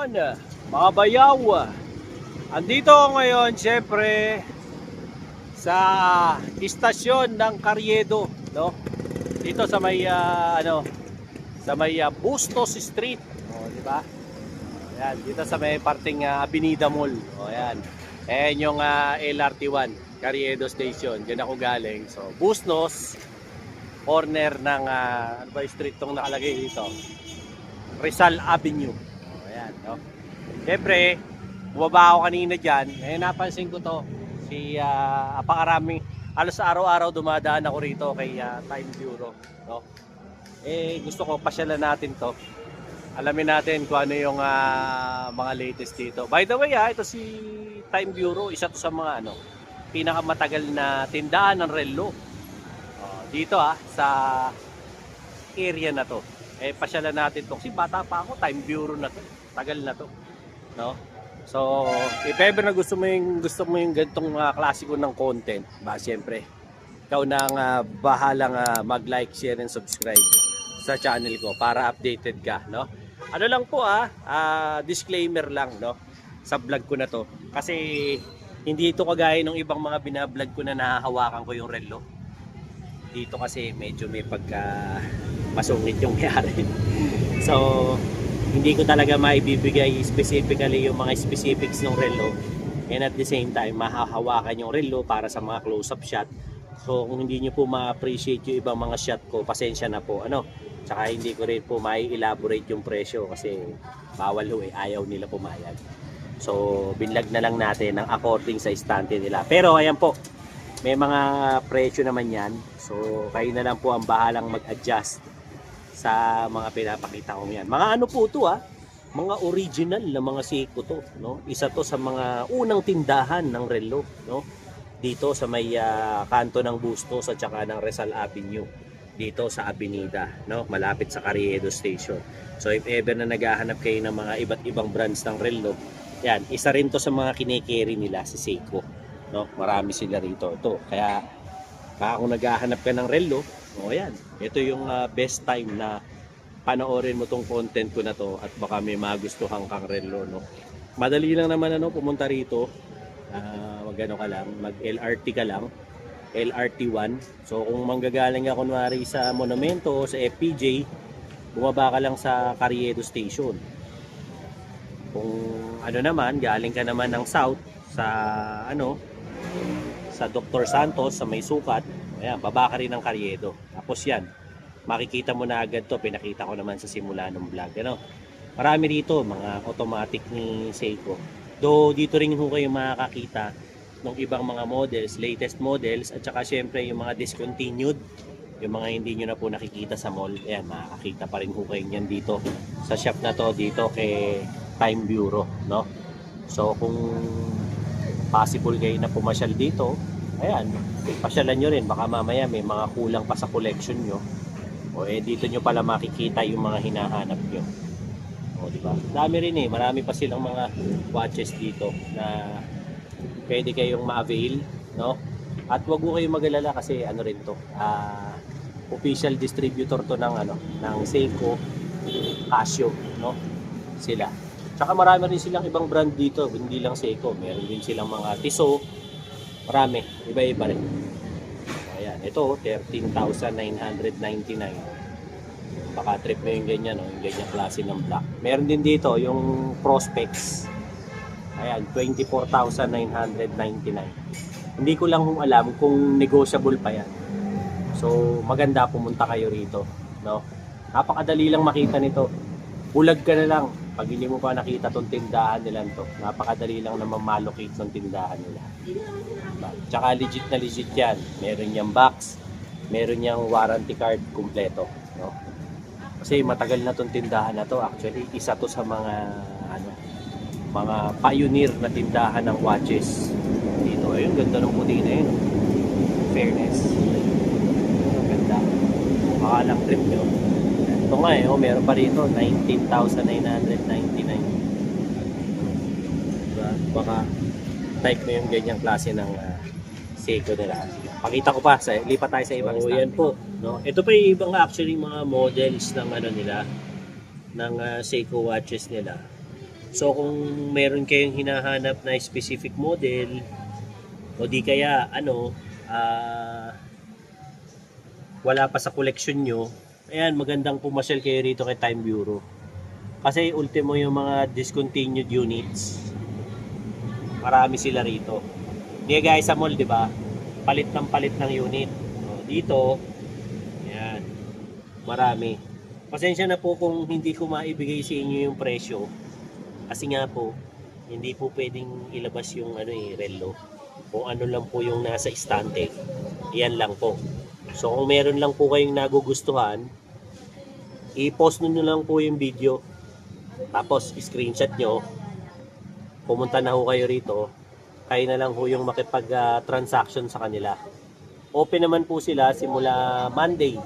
yon, mga bayaw. Andito ako ngayon, syempre, sa istasyon ng Carriedo, no? Dito sa may Bustos Street, di ba? Ayan, dito sa may parting Avenida Mall. Ayan. Ayan yung LRT1, Carriedo Station. Diyan ako galing. So, Bustos, corner ng ano ba yung street tong nakalagay dito? Rizal Avenue. Ayan, no? Siyempre, bumaba ako kanina dyan. Eh, napansin ko to. Apakaraming, halos araw-araw dumadaan ako rito kay Time Bureau. No? Eh, gusto ko pasyalan natin to. Alamin natin kung ano yung mga latest dito. By the way, ito si Time Bureau. Isa to sa mga pinakamatagal na tindahan ng relo. Dito sa area na to. Eh, pasyalan natin to. Kasi bata pa ako, Time Bureau na to. Tagal na to. No? So, if ever na gusto mo yung ganitong klasiko ng content, siyempre, ikaw na ang bahalang mag-like, share, and subscribe sa channel ko para updated ka, no? Ano lang po disclaimer lang, no, sa vlog ko na to. Kasi hindi ito kagaya ng ibang mga binablog ko na nahahawakan ko yung relo. Dito kasi medyo may pagka masungit yung mayari. So, hindi ko talaga maibibigay specifically yung mga specifics ng relo. And at the same time, mahahawakan yung relo para sa mga close-up shot. So, kung hindi nyo po ma-appreciate yung ibang mga shot ko, pasensya na po. Tsaka hindi ko rin po mai-elaborate yung presyo kasi bawal ayaw nila pumayag. So, binlag na lang natin ng according sa istante nila. Pero ayan po, may mga presyo naman yan. So, kayo na lang po ang bahalang mag-adjust sa mga pinapakita ko yan. Mga ano po ito mga original na mga Seiko to, no? Isa to sa mga unang tindahan ng relo, no? Dito sa may kanto ng Bustos at saka ng Rizal Avenue. Dito sa Avenida, no? Malapit sa Carriedo Station. So if ever na naghahanap kayo ng mga iba't ibang brands ng relo, yan, isa rin to sa mga kine-carry nila si Seiko, no? Marami sila rito. Ito, kaya kung naghahanap ka ng relo, yan, ito yung best time na panoorin mo tong content ko na to at baka may magustuhan kang relo, no? Madali lang naman pumunta rito. Ka lang, mag-LRT ka lang. LRT1. So kung manggagaling ka kunwari sa Monumento o sa FPJ, bumaba ka lang sa Carriedo Station. Kung naman, galing ka naman ng South sa sa Dr. Santos sa may Sukat, ayan, baba ka rin ng Carriedo. Tapos yan, makikita mo na agad to, pinakita ko naman sa simula ng vlog. Marami dito, mga automatic ni Seiko. Though dito rin kayo makakakita ng ibang mga models, latest models, at saka syempre yung mga discontinued, yung mga hindi nyo na po nakikita sa mall, ayan, makakakita pa rin kayo yan dito sa shop na to, dito kay Time Bureau, no? So kung possible kayo na pumasyal dito, ayan, pasyalan nyo rin, baka mamaya may mga kulang pa sa collection nyo, o dito nyo pala makikita yung mga hinahanap nyo. Diba? Dami rin marami pa silang mga watches dito na pwede kayong ma-avail, no? At wag mo kayong mag-alala kasi rin to, official distributor to ng Seiko, Casio, no? Sila. Tsaka marami rin silang ibang brand dito, hindi lang Seiko, meron din silang mga Tissot, marami, iba-iba rin. Ayan, ito 13,999. Baka trip mo yung ganyan, yung ganyan klase ng black. Meron din dito yung Prospex. Ayan, 24,999. Hindi ko lang alam kung negotiable pa yan. So, maganda pumunta kayo rito, no? Napakadali lang makita nito. Bulag ka na lang pag hindi mo pa nakita tong tindahan nila to. Napakadali lang na mamalocate ng tindahan nila. Tsaka legit na legit yan. Meron niyang box, meron niyang warranty card kumpleto, no? Kasi matagal na tong tindahan na to. Actually, isa to sa mga mga pioneer na tindahan ng watches dito. Ayun, ganda ng puti na yun. Fairness. Ganda. Baka lang trip nyo. Ito nga meron pa rito. 19,999. Diba? Baka type mo yung ganyang klase ng Seiko nila. Pakita ko pa, lipat tayo sa ibang stand. Yan po, no? Ito pa yung ibang actually mga models ng nila, ng Seiko watches nila. So kung meron kayong hinahanap na specific model o di kaya wala pa sa collection nyo, ayan, magandang pumasyal kayo rito kay Time Bureau. Kasi ultimo yung mga discontinued units, marami sila rito. Hindi guys sa mall, di ba? Palit ng unit. O, dito, ayan, marami. Pasensya na po kung hindi ko maibigay sa inyo yung presyo. Kasi nga po, hindi po pwedeng ilabas yung relo. Kung ano lang po yung nasa istante. Yan lang po. So kung meron lang po kayong nagugustuhan, i-post nyo lang po yung video. Tapos screenshot nyo. Pumunta na ho kayo rito. Kayo na lang ho yung makipag-transaction sa kanila. Open naman po sila simula Monday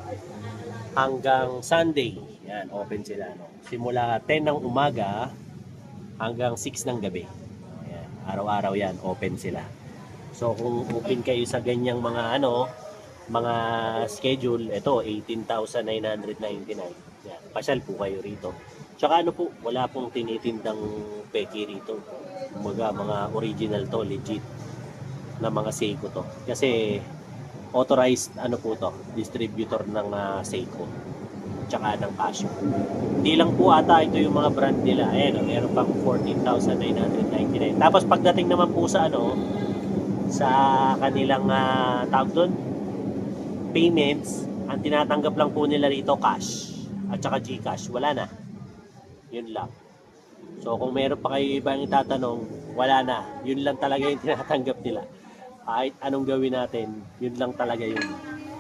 hanggang Sunday. Yan, open sila. No? Simula 10 ng umaga hanggang 6 ng gabi. Ayan, araw-araw yan, open sila. So kung open kayo sa ganyang mga mga schedule, ito 18,999. Yan, pasyal po kayo rito. Tsaka po, wala pong tinitindang peki rito. Mga original to, legit na mga Seiko to. Kasi authorized po to, distributor ng Seiko tsaka ng Casio. Hindi lang po ata ito yung mga brand nila. Ayan, meron pang 14,999. Tapos pagdating naman po sa sa kanilang tawag doon, payments, ang tinatanggap lang po nila rito cash at saka GCash. Wala na. Yun lang. So kung meron pa kayo ibang itatanong, wala na. Yun lang talaga yung tinatanggap nila. Kahit anong gawin natin, yun lang talaga yun.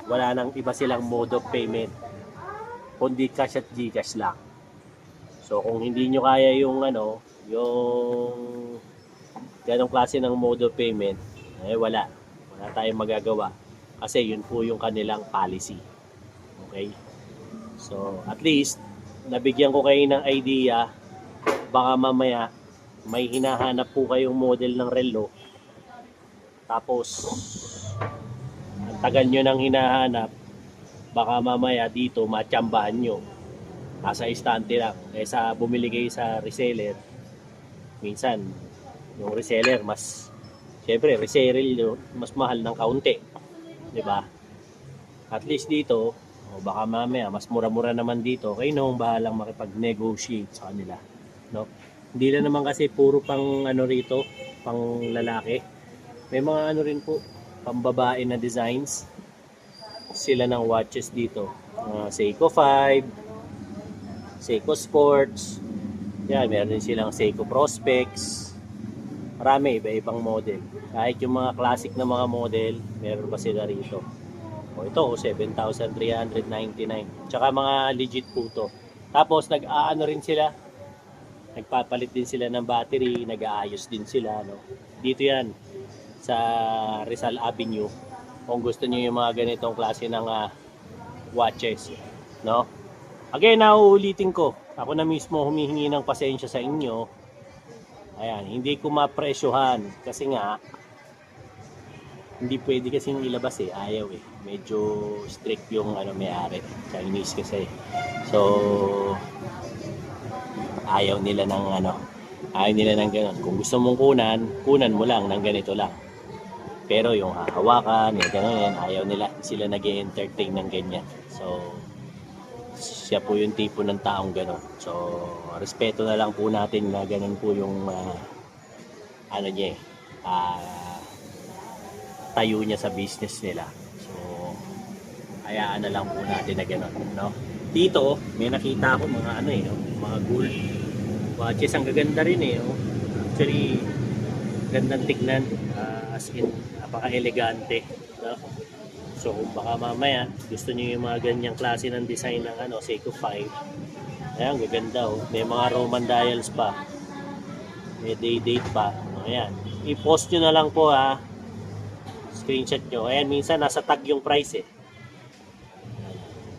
Wala nang iba silang mode of payment, kundi cash at GCash lang. So kung hindi nyo kaya yung yung ganong klase ng mode of payment, wala tayong magagawa. Kasi yun po yung kanilang policy. Okay? So at least nabigyan ko kayo ng idea. Baka mamaya may hinahanap po kayong model ng relo, tapos ang tagal nyo nang hinahanap, baka mamaya dito matsambahan nyo, nasa istante lang. Kaysa bumili kayo sa reseller, minsan yung reseller syempre reseller mas mahal ng kaunti, di ba? At least dito, baka mamaya mas mura-mura naman dito. Kayo nung bahalang makipag-negotiate sa kanila, no? Hindi lang naman kasi puro pang rito, pang lalaki. May mga rin po, pambabae na designs. Sila ng watches dito. Seiko 5, Seiko Sports. Yan, meron din silang Seiko Prospects. Marami, iba-ibang model. Kahit yung mga classic na mga model, meron pa sila rito. O ito, 7,399. Tsaka mga legit po to. Tapos rin sila, nagpapalit din sila ng battery, nag-aayos din sila, no? Dito yan sa Rizal Avenue. Kung gusto niyo yung mga ganitong klase ng watches, no? Again, nauulitin ko, ako na mismo humihingi ng pasensya sa inyo. Ayan, hindi ko mapresyohan kasi nga hindi pwede kasing ilabas ayaw medyo strict yung may-ari, Chinese kasi. So ayaw nila ng ganun. Kung gusto mong kunan mo lang ng ganito lang. Pero yung hahawakan, ganun, ayaw nila. Sila nag-entertain ng ganyan. So, siya po yung tipo ng taong ganun. So, respeto na lang po natin na ganun po yung tayo niya sa business nila. So, hayaan na lang po natin na ganun, no? Dito, may nakita ako mga mga gold watches. Ang gaganda rin Actually, gandang tignan. As in, napaka-elegante, no? So kung baka mamaya gusto niyo yung mga ganyang klase ng design ng Seiko 5, ayan, gaganda may mga Roman dials pa, may date pa. Ayan, i-post nyo na lang po screenshot nyo. Ayan, minsan nasa tag yung price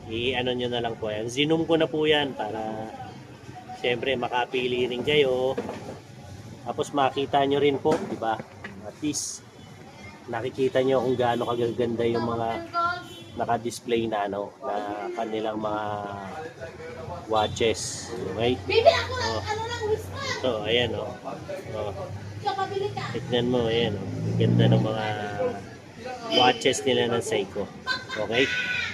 nyo na lang po. Ayan, zoom ko na po yan para syempre makapili rin kayo, tapos makita nyo rin po, di ba? At least nakikita nyo kung gaano kagaganda yung mga naka-display na na kanilang mga watches. Okay? Bibi ako lang, Oh. ano lang, whisper. Ito, ayan oh. Oh. Siya, pabili ka. Tignan mo, ayan oh. Ganda ng mga watches nila ng Seiko. Okay?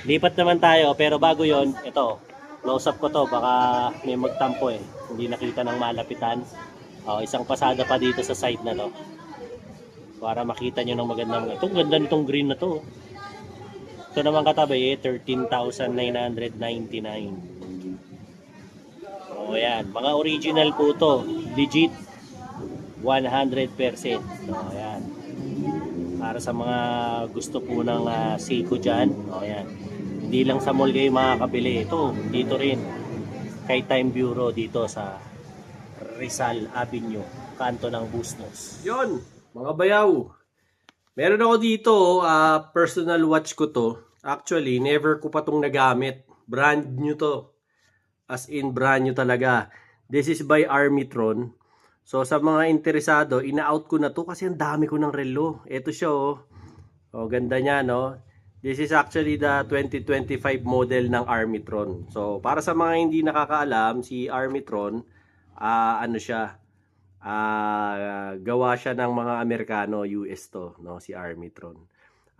Lipat naman tayo, pero bago yon, ito, close up ko to, baka may magtampo eh. Hindi nakita ng malapitan. Oh, isang pasada pa dito sa side na to. Para makita nyo ng magandang, ito, ganda nitong green na to. Ito naman katabi eh, 13,999. Oh, ayan, mga original po to, legit, 100%. Oh, ayan. Para sa mga gusto po ng Seiko dyan, oh, ayan. Hindi lang sa mall kayo makakabili. Ito, dito rin. Kay Time Bureau dito sa Rizal Avenue, kanto ng Busnos. Yon, mga bayaw. Meron ako dito, personal watch ko to. Actually, never ko pa tong nagamit. Brand new to. As in, brand new talaga. This is by Armitron. So, sa mga interesado, ina-out ko na to kasi ang dami ko ng relo. Ito siya, oh. Oh, ganda niya, no? This is actually the 2025 model ng Armitron. So, para sa mga hindi nakakaalam, si Armitron, ano siya, gawa siya ng mga Amerikano, US to, no? Si Armitron.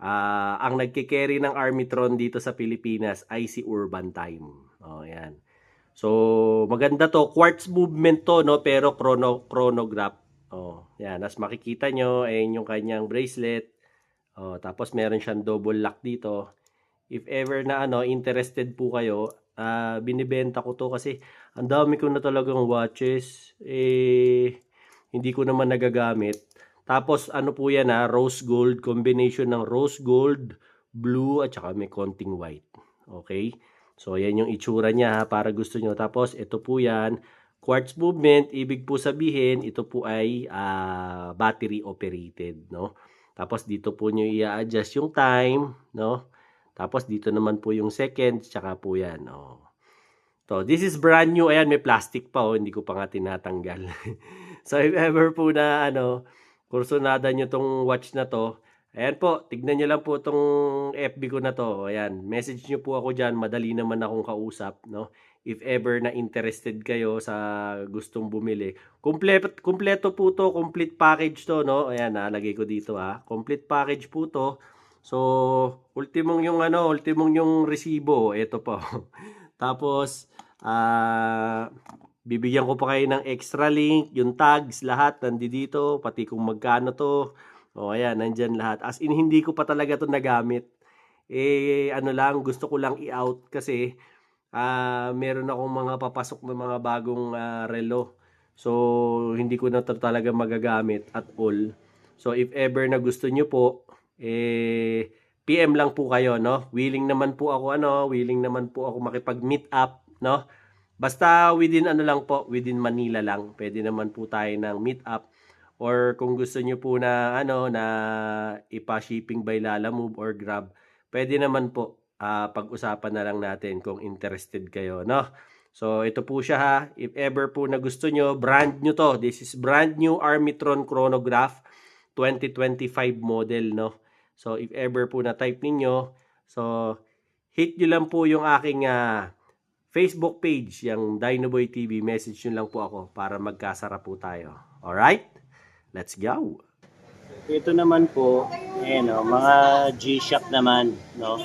Ang nagkikerry ng Armitron dito sa Pilipinas ay si Urban Time. Oh, yan. So, maganda to. Quartz movement to, no? Pero chronograph. Oh, yan. As makikita nyo, ayun yung kanyang bracelet. Oh, tapos meron siyang double lock dito. If ever na interested po kayo, binibenta ko to kasi ang dami ko na talagang watches. Hindi ko naman nagagamit. Tapos ano po yan rose gold, combination ng rose gold, blue at saka may konting white. Okay? So yan yung itsura niya para gusto nyo. Tapos ito po yan, quartz movement, ibig po sabihin ito po ay battery operated, no? Tapos dito po nyo i-adjust yung time, no? Tapos dito naman po yung seconds, tsaka po yan, oh. So, this is brand new. Ayan, may plastic pa, oh. Hindi ko pa nga tinatanggal. So, if ever po na, kursunada nyo tong watch na to, ayan po, tignan nyo lang po tong FB ko na to. Ayan, message nyo po ako dyan. Madali naman akong kausap, no? If ever na interested kayo sa gustong bumili. Kompleto po to, complete package to, no? Ayan, nalagay ko dito, complete package po to. So, ultimong yung resibo, ito po. Tapos, bibigyan ko pa kayo ng extra link, yung tags, lahat nandito, pati kung magkano to. O, ayan, nandyan lahat. As in, hindi ko pa talaga to nagamit. Gusto ko lang i-out kasi meron akong mga papasok na mga bagong relo. So, hindi ko na talaga magagamit at all. So, if ever na gusto nyo po, PM lang po kayo, no? Willing naman po ako makipag-meet up, no? Basta within within Manila lang. Pwede naman po tayo ng meet up. Or kung gusto nyo po na, na ipa-shipping by Lalamove or Grab, pwede naman po. Pag-usapan na lang natin kung interested kayo, no? So, ito po siya If ever po na gusto nyo, brand new to. This is brand new Armitron chronograph 2025 model, no? So, if ever po na type ninyo, so, hit nyo lang po yung aking Facebook page, yung Dinoboy TV. Message nyo lang po ako para magkasara po tayo. Alright? Let's go! Ito naman po, mga G-Shock naman, no?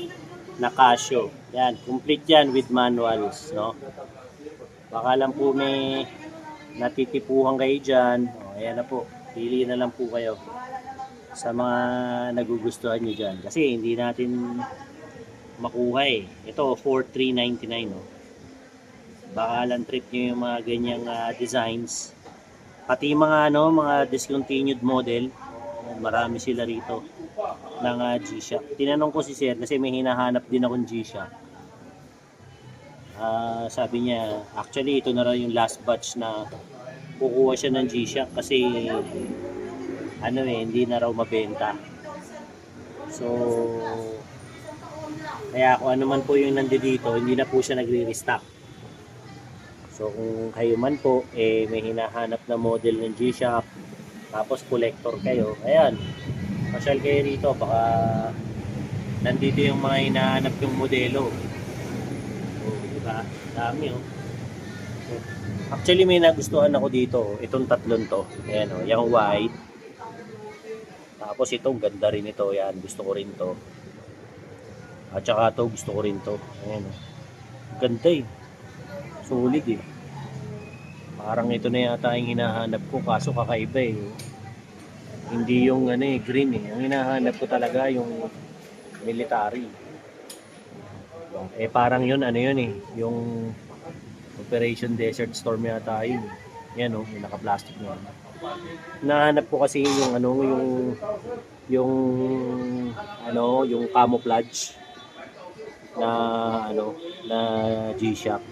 Na Casio. Yan, complete yan with manuals, no? Baka lang po may natitipuhan kayo dyan. O, ayan na po. Pili na lang po kayo sa mga nagugustuhan nyo dyan. Kasi hindi natin makuha eh. Ito, 4,399, no? Baka lang trip nyo yung mga ganyang designs. Pati mga, mga discontinued model. Marami sila rito ng G-Shock. Tinanong ko si Sir kasi may hinahanap din akong G-Shock. Sabi niya, actually ito na raw yung last batch na kukuha siya ng G-Shock kasi hindi na raw mabenta. So, kaya kung ano man po yung nandito, hindi na po siya nagre-restock. So, kung kayo man po, may hinahanap na model ng G-Shock, tapos collector kayo, ayan, pasyal kayo rito, baka nandito yung mga hinahanap yung modelo. So, diba? Dami, oh. Actually, may nagustuhan ako dito. Itong tatlong to. Ayan o, yung white. Tapos itong ganda rin ito. Yan, gusto ko rin to. At saka to, gusto ko rin to. Ayan o. Ganda eh. Solid eh. Parang ito na yata yung hinahanap ko. Kaso kakaiba eh. Hindi yung ano eh, green eh. Ang hinahanap ko talaga yung military. Eh parang yun, ano yun eh. Yung Operation Desert Storm yata yun. Yan o, yung naka-plastic na. Nahanap ko kasi yung ano, yung ano, yung camouflage na ano, na G-Shock.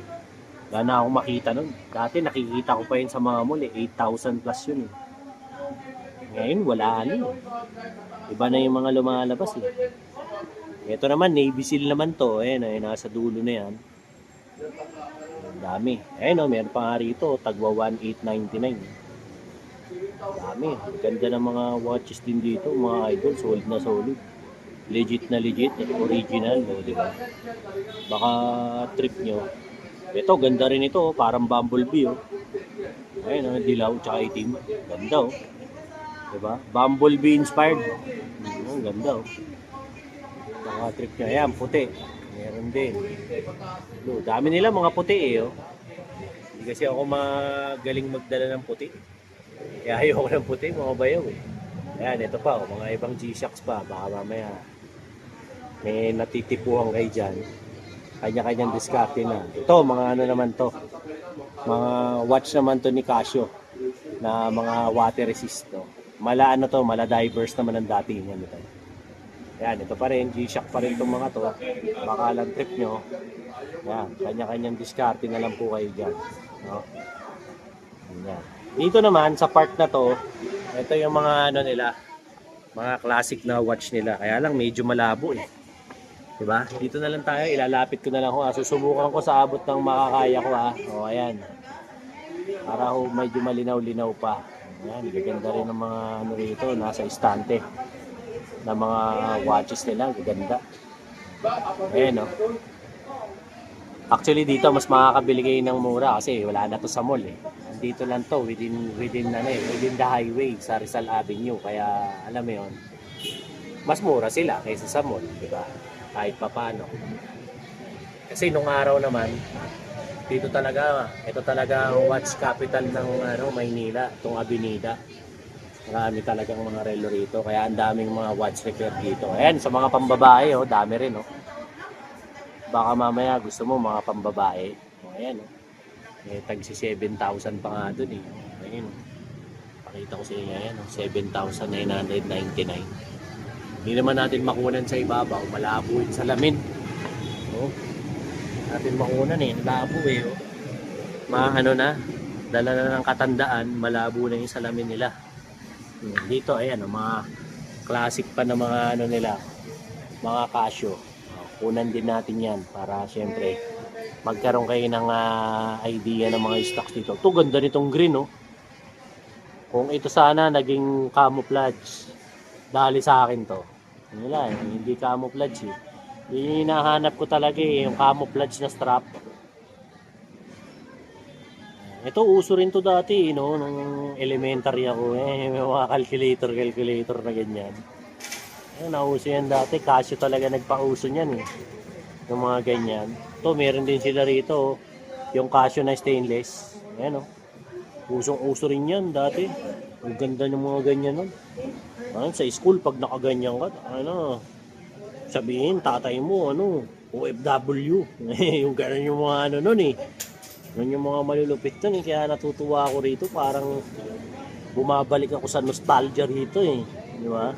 Wala na akong makita nun. Dati nakikita ko pa yun sa mga mall eh, 8,000 plus yun eh. Ngayon wala ano eh. Iba na yung mga lumalabas eh. Ito naman, Navy Seal naman to. Ayan, ay nasa dulo na yan. Ang dami. Ayan o, meron pa nga rito. Tagwa 1,899. Dami. Ganda ng mga watches din dito. Mga idol, solid na solid. Legit na legit. Original, no, di ba? Baka trip nyo. Ito, ganda rin ito. Parang Bumblebee. Oh. Ayan o, dilaw tsaka itim. Ganda o. Diba? Bumblebee inspired. Ganda o. Mga trip niya. Ayan, puti. Meron din. Dami nila mga puti eh. Oh. Hindi kasi ako magaling magdala ng puti. Kaya ayoko ng puti, mga bayaw eh. Ayan, ito pa. Oh, mga ibang G-Shocks pa. Baka mamaya may natitipuhan kayo dyan. Kanya-kanyang diskarte na. Ito, mga ano naman to. Mga watch naman to ni Casio. Na mga water resist. No? Mala ano to, mala diverse naman ang dating. Ano to. Yan, ito pa rin, G-Shock pa rin itong mga to. Baka lang trip nyo. Yan, kanya-kanyang diskarte na lang po kayo dyan. No? Yan. Dito naman, sa part na to, ito yung mga ano nila, mga classic na watch nila. Kaya lang, medyo malabo eh. Diba? Dito na lang tayo, ilalapit ko na lang ko. Susubukan ko sa abot ng makakaya ko ha. O, ayan. Para ho medyo malinaw-linaw pa. Ayan, gaganda rin ng mga ano rito, nasa istante. Na mga watches nila, gaganda. Ayan o. Actually dito mas makakabili kayo ng mura kasi wala na to sa mall eh. Dito lang to within the highway sa Rizal Avenue. Kaya alam mo 'yon. Mas mura sila kaysa sa mall, di ba? Kahit papaano. Kasi nung araw naman ito talaga ang watch capital ng Maynila, itong Avenida. Marami talagang mga relo rito. Kaya ang daming mga watch repair dito. Ayan, sa mga pambabae, oh, dami rin. Oh. Baka mamaya gusto mo mga pambabae. Oh, ayan. Oh. Eh, tag si 7,000 pa nga dun eh. Ayan. Oh. Pakita ko sa inyo. Ayan. Oh, 7,999. Hindi naman natin makunan sa ibabaw. Malabo yung salamin. Oh. Natin makunan eh. Malabo eh. Oh. Ano na. Dala na ng katandaan. Malabo na yung salamin nila. Dito ayan, mga classic pa na mga ano nila, mga Casio. Kunan din natin yan para syempre magkaroon kayo ng idea ng mga stocks dito. Ito ganda nitong green oh. Kung ito sana naging camouflage, dali sa akin to. Wala eh, hindi camouflage eh. Yung hinahanap ko talaga eh, yung camouflage na strap. Ito uso rin to dati no, nung elementary ako eh, may mga calculator na ganyan. Nauso yan dati, Casio talaga nagpauso niyan eh. Yung mga ganyan. Ito meron din sila rito, yung Casio na stainless. Ayan oh. Usong-uso rin yan dati. Ang ganda ng mga ganyan nun. Sa school pag nakaganyan ka, sabihin tatay mo OFW. Yung ganun yung mga nun eh. Yun yung mga malulupit nun eh. Kaya natutuwa ako rito. Parang bumabalik ako sa nostalgia rito eh. Di ba?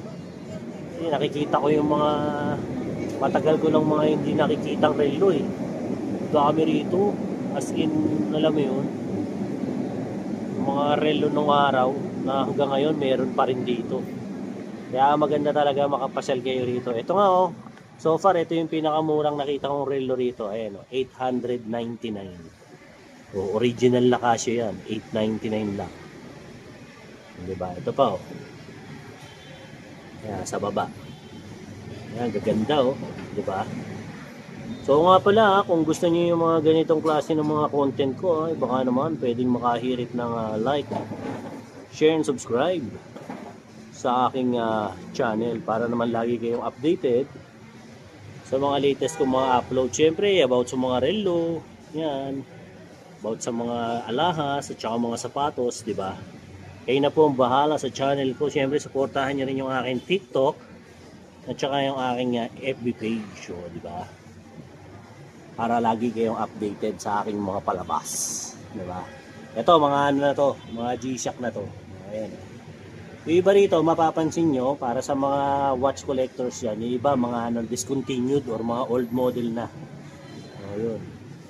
Kasi nakikita ko yung mga matagal ko lang mga hindi nakikitang relo eh. Dami rito. As in, alam mo yun. Yung mga relo nung araw na hanggang ngayon meron pa rin dito. Kaya maganda talaga makapasyal kayo rito. Ito nga oh. So far, ito yung pinakamurang nakita kong relo rito. Ayan oh, 899. O, original na Casio yan, 899 lang. Diba? Ito pa oh. Ayan, sa baba. Ayan, gaganda oh. Diba? So nga pala, kung gusto niyo yung mga ganitong klase ng mga content ko, ay baka naman pwedeng makahirit ng like, share, and subscribe sa aking channel para naman lagi kayong updated sa mga latest kong mga upload. Siyempre, about sa mga relo, yan, about sa mga alahas at saka mga sapatos, di ba? Kayo na po ang bahala sa channel ko. Siyempre, supportahan niyo rin yung aking TikTok at saka yung aking FB page, di ba? Para lagi kayong updated sa aking mga palabas, di ba? Ito, mga ano na to, mga G-Shock na to. Ayan. Yung iba rito, mapapansin nyo, para sa mga watch collectors yan, yung iba mga discontinued or mga old model na. Ayun.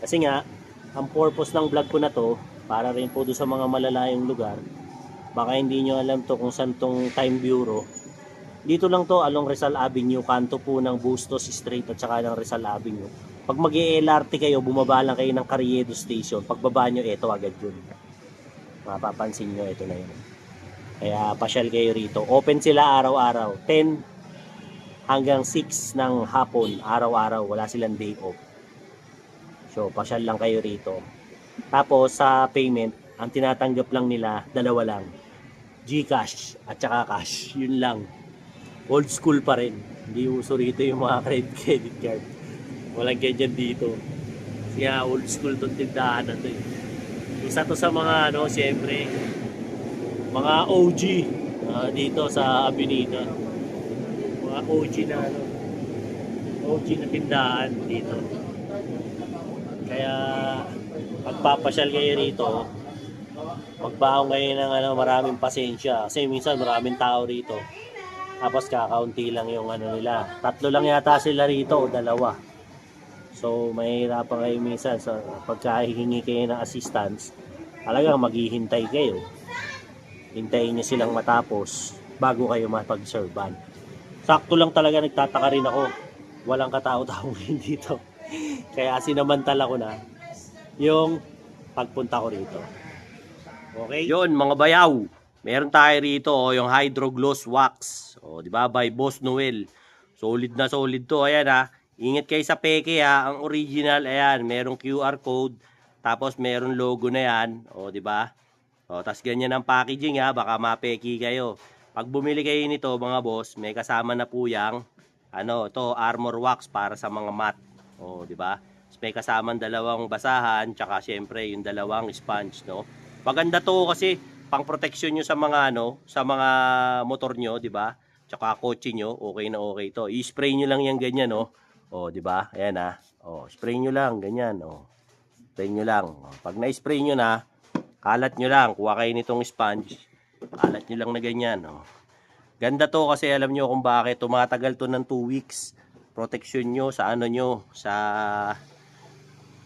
Kasi nga, ang purpose ng vlog ko na to, para rin po doon sa mga malalayong lugar, baka hindi nyo alam to kung saan tong Time Bureau. Dito lang to, along Rizal Avenue, kanto po ng Bustos Street at saka ng Rizal Avenue. Pag mag-LRT kayo, bumaba lang kayo ng Carriedo Station. Pagbaba nyo, eto agad yun. Mapapansin nyo, eto na yun. Kaya pasyal kayo rito. Open sila araw-araw. 10 hanggang 6 ng hapon. Araw-araw. Wala silang day off. So, pasyal lang kayo rito. Tapos, sa payment, ang tinatanggap lang nila, dalawa lang. GCash at saka cash. Yun lang. Old school pa rin. Hindi uso rito yung mga credit card. Walang ganyan dito. Kaya old school itong tindahan na ito. Isa to sa mga, siyempre, mga OG dito sa Avenida. Mga OG na OG na tindahan dito. Kaya pagpapasyal kayo rito, magbaong kayo ng maraming pasensya kasi minsan maraming tao rito. Tapos kakaunti lang yung nila. 3 lang yata sila rito o 2. So mahirapan kayo minsan sa pagkahihingi kayo ng assistance. Talagang maghihintay kayo. Hintayin nyo silang matapos bago kayo mapag-servan. Sakto lang talaga nagtataka rin ako. Walang katao-tao dito. Kaya sinamantala ko na yung pagpunta ko rito. Okay? Yun mga bayaw. Meron tayo rito yung Hydro Gloss Wax. Di ba? By Boss Noel. Solid na solid to. Ayan Ingat kayo sa peke Ang original, ayan, merong QR code. Tapos meron logo na yan. Di ba? Tapos ganyan ang packaging baka mapeki kayo. Pag bumili kayo nito mga boss, may kasama na po yang to armor wax para sa mga mat. Di ba? May kasamang 2 basahan, tsaka syempre yung 2 sponge, no. Maganda to kasi pang protection nyo sa mga sa mga motor nyo, di ba? Tsaka kotse nyo, okay na okay to. I-spray nyo lang yan ganyan, di ba? Ayan spray nyo lang ganyan, Spray nyo lang. Pag na-spray nyo na, kalat nyo lang, kuha kayo nitong sponge. Kalat nyo lang na ganyan. Ganda to kasi alam nyo kung bakit. Tumatagal to ng 2 weeks. Protection nyo sa nyo.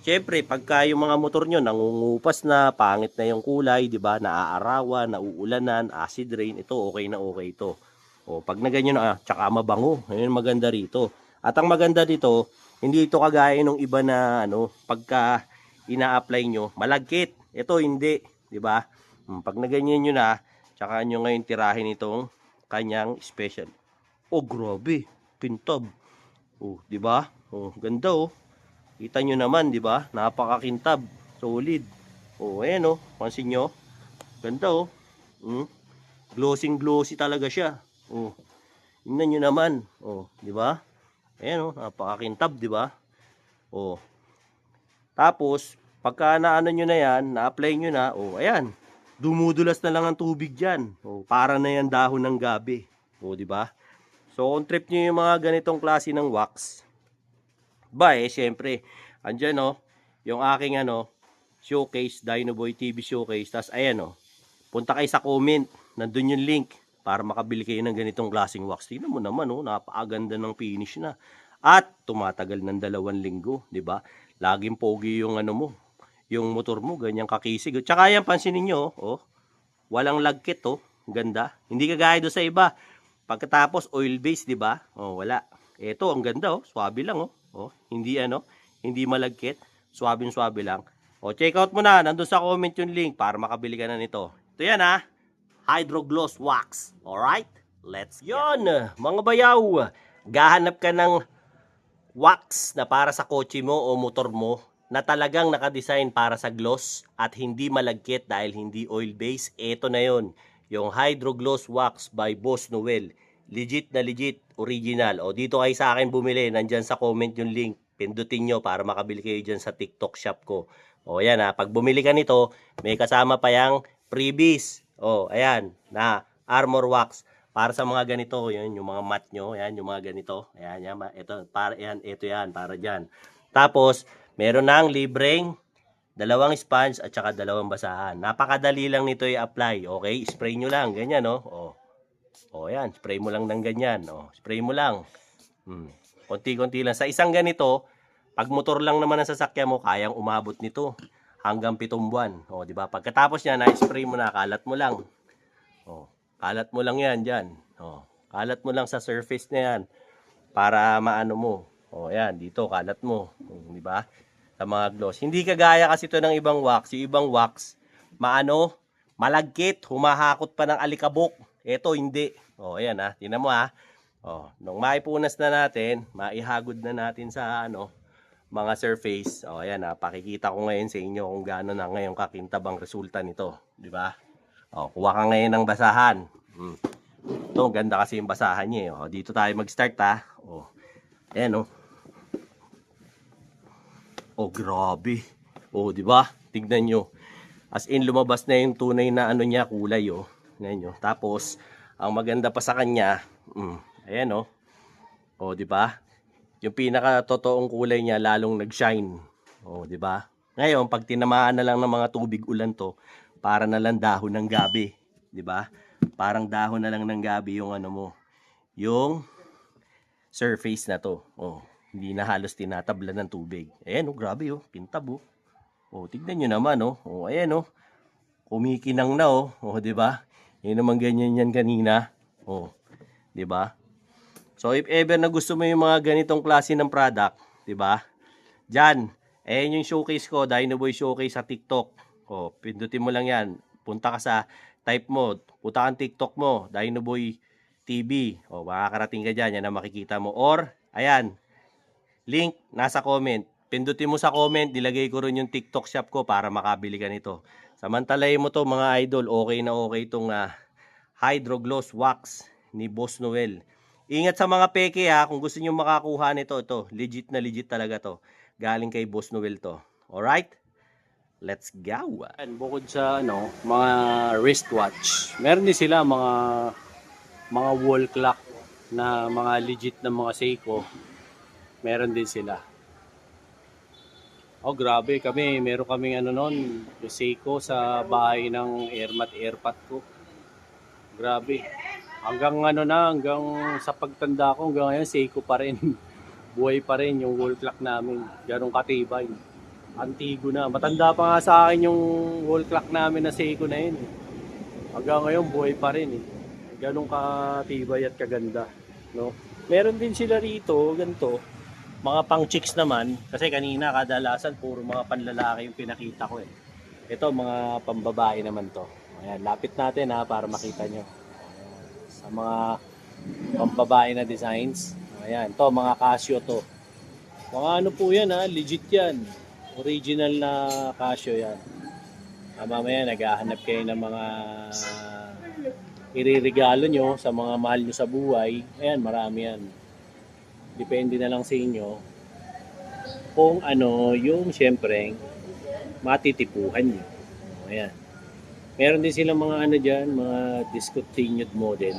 Siyempre, pagka yung mga motor nyo nangungupas na, pangit na yung kulay, di ba? Naaarawan, nauulanan, acid rain. Ito, okay na okay to. Pag na ganyan tsaka mabango. Ayun maganda rito. At ang maganda dito, hindi ito kagaya ng iba na pagka ina-apply nyo, malagkit. Ito hindi, di ba? Pag naganyan nyo na, tsaka nyo ngayon tirahin itong kanyang special. Grabe, kintab. Di ba? Ganda Kita nyo naman, di ba? Napakakintab, solid. Ayan pansin nyo. Ganda Glossy talaga siya. Tingnan nyo naman. Di ba? Ayan napakakintab, di ba? Tapos, pagka naano nyo na yan, na-apply nyo na, ayan, dumudulas na lang ang tubig dyan. Para na yan dahon ng gabi. Di ba? So, kung trip nyo yung mga ganitong klase ng wax, syempre, andyan yung aking showcase, Dinoboy TV showcase. Tapos, ayan punta kayo sa comment, nandun yung link, para makabili kayo ng ganitong klaseng wax. Tingnan mo naman, napakaganda ng finish na. At, tumatagal ng 2 linggo, di ba? Laging pogi yung yung motor mo, ganyang kakisig. Tsaka yan, pansinin nyo, walang lagkit, ganda. Hindi kagaya doon sa iba. Pagkatapos, oil base, di ba? Wala. Ito, ang ganda, swabe lang, hindi hindi malagkit, swabing-swabe lang. Check out mo na, nandun sa comment yung link para makabili ka na nito. Ito yan, Hydro Gloss Wax. Alright? Let's go. Yon, mga bayaw, gahanap ka ng wax na para sa kotse mo o motor mo na talagang nakadesign para sa gloss at hindi malagkit dahil hindi oil-based, ito na yon, yung Hydro Gloss Wax by Boss Noel. Legit na legit, original. O dito kayo sa akin bumili, nandyan sa comment yung link. Pindutin nyo para makabili kayo dyan sa TikTok shop ko. O ayan ha, pag bumili ka nito, may kasama pa yung freebies. O ayan, na armor wax. Para sa mga ganito, yun, yung mga mat nyo, ayan, yung mga ganito. Ayan, yan, ito yan, para dyan. Tapos, meron nang libreng 2 sponge at saka 2 basahan. Napakadali lang nito i-apply, okay? Spray nyo lang, ganyan, no? O, ayan, spray mo lang ng ganyan. O, spray mo lang. Konti-konti lang. Sa isang ganito, pag motor lang naman ang sasakyan mo, kayang umabot nito hanggang 7 buwan. O, di ba? Pagkatapos niya, na-spray mo na, kalat mo lang. O, kalat mo lang yan dyan. O, kalat mo lang sa surface na yan para maano mo. O, ayan, dito, kalat mo. O, di ba? Sa mga gloss. Hindi kagaya kasi ito ng ibang wax. Yung ibang wax, malagkit, humahakot pa ng alikabok. Ito, hindi. O, ayan ha. Tingnan mo ha. O, nung maipunas na natin, maihagod na natin sa mga surface. O, ayan ha. Pakikita ko ngayon sa inyo kung gaano na ngayon kakintabang resulta nito. Di ba? O, kuha ka ngayon ng basahan. Ito, ganda kasi yung basahan niya. O, dito tayo mag-start ha. O, ayan o. Oh, grabe. Oh, di ba? Tignan nyo. As in, lumabas na yung tunay na niya, kulay, oh. Tignan nyo. Tapos, ang maganda pa sa kanya, ayan, oh. Oh, di ba? Yung pinaka-totoong kulay niya, lalong nag-shine. Oh, di ba? Ngayon, pag tinamaan na lang ng mga tubig ulan to, para na lang dahon ng gabi. Di ba? Parang dahon na lang ng gabi yung mo. Yung surface na to. Oh. Hindi na halos tinatabla ng tubig. Ayan, oh, grabe, oh. Pintab, oh. Oh, tignan nyo naman, oh. Oh, ayan, oh. Kumikinang na, oh. Oh, di ba? Yun naman ganyan yan kanina. Oh, di ba? So, if ever na gusto mo yung mga ganitong klase ng product, di ba? Diyan, ayan yung showcase ko, Dinoboy Showcase sa TikTok. Oh, pindutin mo lang yan. Punta ka sa type mo, punta kang TikTok mo, Dinoboy TV. Oh, makakarating ka dyan, yan ang makikita mo. Or, ayan, link nasa comment. Pindutin mo sa comment, nilagay ko rin yung TikTok shop ko para makabili ka nito. Samantalahin mo to mga idol, okay na okay itong Hydro Gloss Wax ni Boss Noel. Ingat sa mga peke ha, kung gusto niyo makakuha nito, ito, legit na legit talaga to. Galing kay Boss Noel to. Alright? Let's go! And bukod sa mga wristwatch, meron din sila mga wall clock na mga legit na mga Seiko. Meron din sila. Oh, grabe kami. Meron kaming noon, yung Seiko sa bahay ng airmat ko. Grabe. Hanggang hanggang sa pagtanda ko, hanggang ngayon, Seiko pa rin. Buhay pa rin yung wall clock namin. Ganong katibay. Antigo na. Matanda pa nga sa akin yung wall clock namin na Seiko na yun. Hanggang ngayon, buhay pa rin. Ganong katibay at kaganda. No? Meron din sila rito, ganito. Mga pang chicks naman, kasi kanina kadalasan puro mga panlalaki yung pinakita ko eh. Ito mga pambabae naman to. Ayan, lapit natin para makita nyo. Ayan, sa mga pambabae na designs. Ayan, to mga Casio to. Mga po yan legit yan. Original na Casio yan. Mamaya naghahanap kayo ng mga iririgalo nyo sa mga mahal nyo sa buhay. Ayan, marami yan. Depende na lang sa inyo kung yung siyempre matitipuhan nyo. Ayan. Meron din silang mga dyan, mga discontinued model.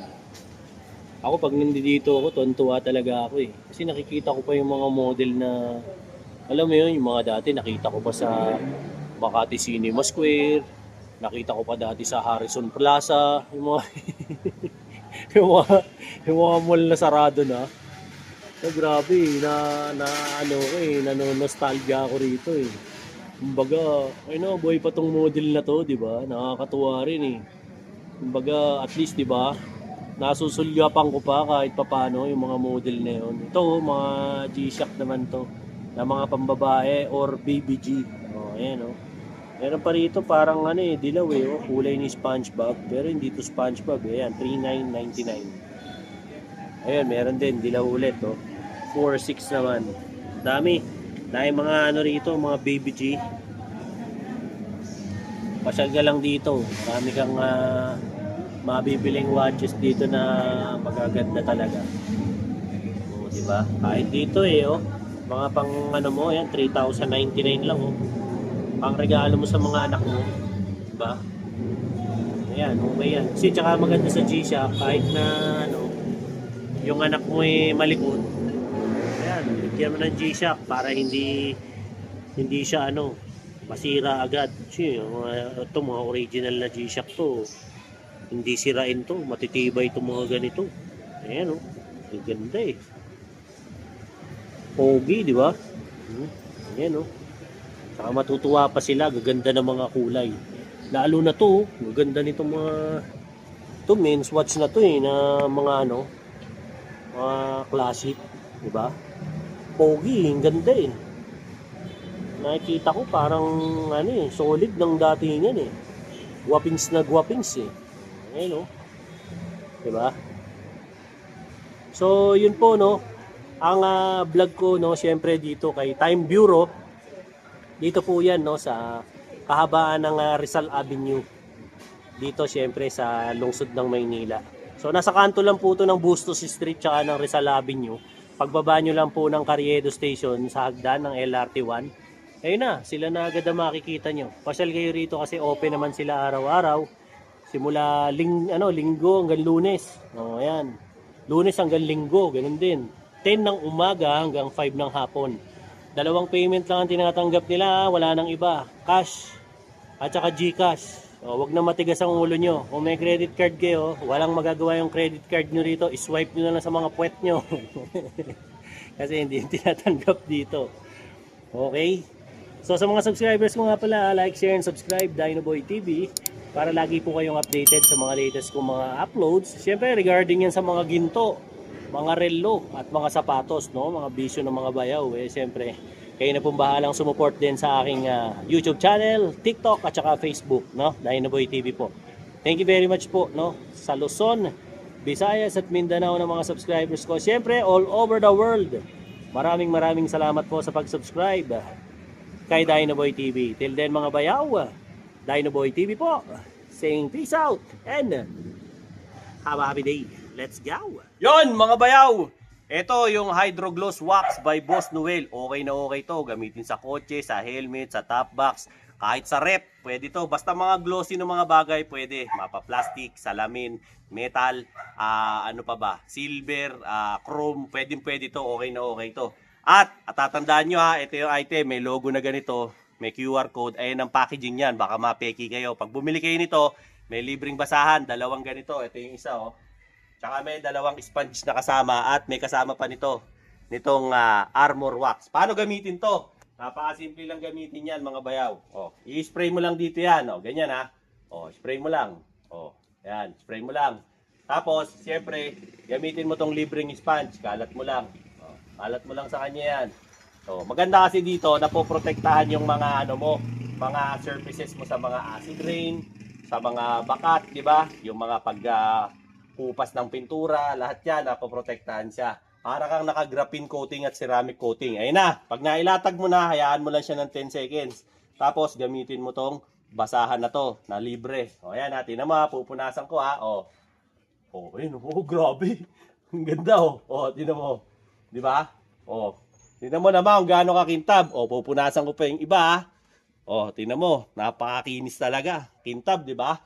Ako pag nandito ako, tontuwa talaga ako eh. Kasi nakikita ko pa yung mga model na, alam mo yun, yung mga dati nakita ko pa sa Makati Cinema Square, nakita ko pa dati sa Harrison Plaza, yung mga yung mga mall na sarado na. So, grabe, nanonostalgia ako rito eh. Kumbaga, buhay pa tong model na to, di ba? Nakakatuwa rin eh. Kumbaga, at least, di ba? Nasusulyapan ko pa kahit papano yung mga model na yun. Ito, mga G-Shock naman to, na mga pambabae or baby G. Oh, ayan oh. Meron pa rito parang dilaw eh, kulay ni SpongeBob, pero hindi to SpongeBob eh. Ayan, $39.99. Ayan, meron din, dilaw ulit, oh. 4.6 naman. Dami. Dahil mga ano rito, mga baby G. Pasyal ka lang dito. Marami kang mabibiling watches dito na magaganda talaga. O, di ba? Kahit dito oh. Mga pang ano mo, yan, 3,099 lang Pang regalo mo sa mga anak mo. Di ba? Ayan, okay yan. Kasi tsaka maganda sa G-Shock, kahit na ano, yung anak mo malikot. Ayan, bigyan mo ng G-Shock para hindi siya ano, masira agad. Kasi ito mga original na G-Shock to. Hindi sirain to, matitibay itong mga ganito. Ayan ang ganda Pogi, di ba? Ayan Saka matutuwa pa sila, gaganda ng mga kulay. Lalo na to, gaganda nitong mga to men's watch na to na mga ano, mga classic, di ba? Pogi, ang ganda Nakikita ko parang ano solid ng datingan Guwapings na guwapings Ayan di ba? So, yun po ang vlog ko syempre dito kay Time Bureau. Dito po yan sa kahabaan ng Rizal Avenue. Dito syempre sa lungsod ng Maynila. So nasa kanto lang po ito ng Bustos Street tsaka ng Rizal Avenue. Pagbaba nyo lang po ng Carriedo Station sa hagdan ng LRT1. Ayun na, sila na agad ang makikita nyo. Pasyal kayo rito kasi open naman sila araw-araw. Simula linggo hanggang Lunes. Ayan. Lunes hanggang linggo, ganun din. 10 ng umaga hanggang 5 ng hapon. 2 payment lang ang tinatanggap nila, wala nang iba. Cash at saka GCash. Huwag na matigas ang ulo nyo. Kung may credit card kayo, walang magagawa yung credit card nyo rito. I-swipe nyo na lang sa mga puwet nyo. Kasi hindi tinatanggap dito. Okay? So sa mga subscribers ko nga pala, like, share, and subscribe Dinoboy TV para lagi po kayong updated sa mga latest kong mga uploads. Siyempre regarding yan sa mga ginto, mga relo at mga sapatos, mga bisyo ng mga bayaw. Siyempre, kayo na pong bahalang sumuport din sa aking YouTube channel, TikTok at saka Facebook, Dinoboy TV po. Thank you very much po, sa Luzon, Visayas at Mindanao ng mga subscribers ko. Siyempre, all over the world. Maraming salamat po sa pag-subscribe kay Dinoboy TV. Till then mga bayaw, Dinoboy TV po, saying peace out and have a happy day. Let's go! Yon mga bayaw! Ito yung Hydro Gloss Wax by Boss Noel. Okay na okay to. Gamitin sa kotse, sa helmet, sa top box, kahit sa rep. Pwede to. Basta mga glossy ng mga bagay, pwede. Mapa-plastic, salamin, metal, ano pa ba? Silver, chrome. Pwede to. Okay na okay to. At tatandaan nyo ito yung item. May logo na ganito. May QR code. Ayan ang packaging yan. Baka mapeki kayo. Pag bumili kayo nito, may libreng basahan. 2 ganito. Ito yung isa Tsaka may 2 sponge na kasama at may kasama pa nitong armor wax. Paano gamitin to? Napakasimple lang gamitin yan mga bayaw. I-spray mo lang dito yan. Ganyan spray mo lang. Yan, spray mo lang. Tapos, siyempre, gamitin mo tong libreng sponge. Kalat mo lang. Kalat mo lang sa kanya yan. Maganda kasi dito, napoprotektahan yung mga mga surfaces mo sa mga acid rain, sa mga bakat, di ba? Yung mga kupas ng pintura, lahat yan, napoprotektahan siya. Para kang naka-graphene coating at ceramic coating. Ayun na, pag nailatag mo na, hayaan mo lang siya ng 10 seconds. Tapos, gamitin mo tong basahan na to, na libre. Ayan natin na pupunasan ko ayun, grabe. Ang ganda tinan mo. Di ba? Tingnan mo naman kung gaano kakintab. Pupunasan ko pa yung iba tingnan mo, napakakinis talaga. Kintab, di ba?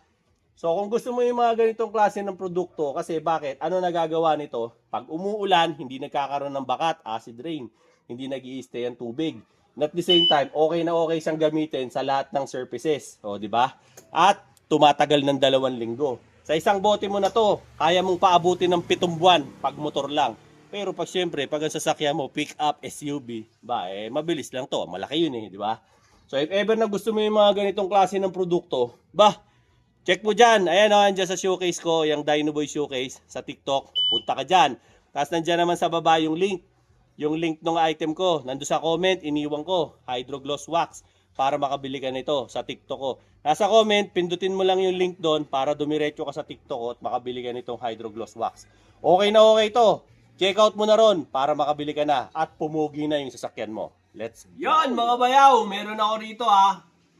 So kung gusto mo yung mga ganitong klase ng produkto, kasi bakit? Ano nagagawa nito? Pag umuulan, hindi nagkakaroon ng bakat, acid rain, hindi nag-i-stay ang tubig. And at the same time, okay na okay siyang gamitin sa lahat ng surfaces. Di ba? At tumatagal ng 2 linggo. Sa isang bote mo na to, kaya mong paabutin ng 7 buwan pag motor lang. Pero pag syempre, pag ang sasakyan mo, pick up, SUV, mabilis lang to. Malaki yun di ba? So if ever na gusto mo yung mga ganitong klase ng produkto, check mo dyan. Ayan andyan sa showcase ko, yung Dinoboy Showcase sa TikTok. Punta ka dyan. Tapos nandyan naman sa baba yung link. Yung link ng item ko. Nandun sa comment, iniwan ko. Hydro Gloss Wax. Para makabili ka nito sa TikTok ko. Nasa comment, pindutin mo lang yung link doon para dumiretso ka sa TikTok ko at makabili ka nitong Hydro Gloss Wax. Okay na okay to. Check out mo na ron para makabili ka na at pumugi na yung sasakyan mo. Let's go! Yan mga bayaw, meron ako rito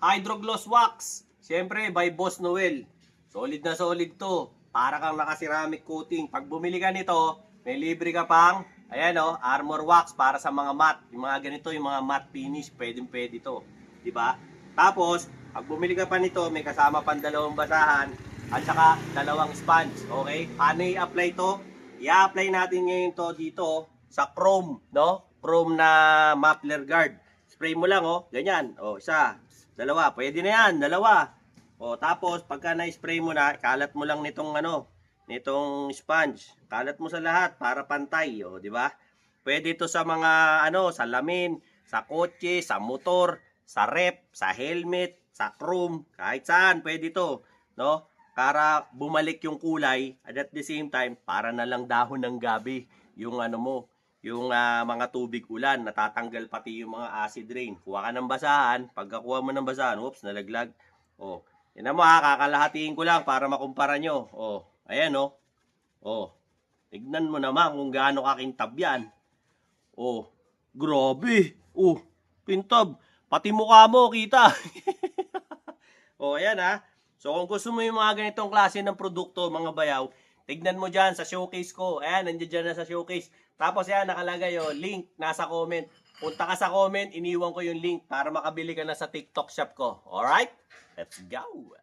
Hydrogloss Wax. Siyempre, by Boss Noel. Solid na solid to. Para kang naka-ceramic coating. Pag bumili ka nito, may libre ka pang, ayan armor wax para sa mga matte. Yung mga ganito, yung mga matte finish, pwede to. Diba? Tapos, pag bumili ka pa nito, may kasama pang 2 basahan at saka 2 sponge. Okay? Paano i-apply to? I-apply natin ngayon to dito sa chrome, no? Chrome na muffler guard. Spray mo lang, ganyan. Isa, 2. Pwede na yan, 2. Tapos, pagka na-spray mo na, kalat mo lang nitong nitong sponge. Kalat mo sa lahat para pantay, di ba? Pwede ito sa mga salamin, sa kotse, sa motor, sa rep, sa helmet, sa chrome, kahit saan pwede ito, no? Para bumalik yung kulay at at the same time para na lang dahon ng gabi yung yung mga tubig ulan, natatanggal pati yung mga acid rain. Kuha ka ng basahan, pagkakuha mo ng basahan, oops, nalaglag. Tingnan mo kakalahatiin ko lang para makumpara nyo. Ayan tignan mo naman kung gaano kakintab yan. Grabe. Pintab. Pati mukha mo, kita. Ayan So kung gusto mo yung mga ganitong klase ng produkto, mga bayaw, tignan mo dyan sa showcase ko. Ayan, nandiyan dyan na sa showcase. Tapos yan, nakalagay link, nasa comment. Punta ka sa comment, iniwan ko yung link para makabili ka na sa TikTok shop ko. Alright? Let's go!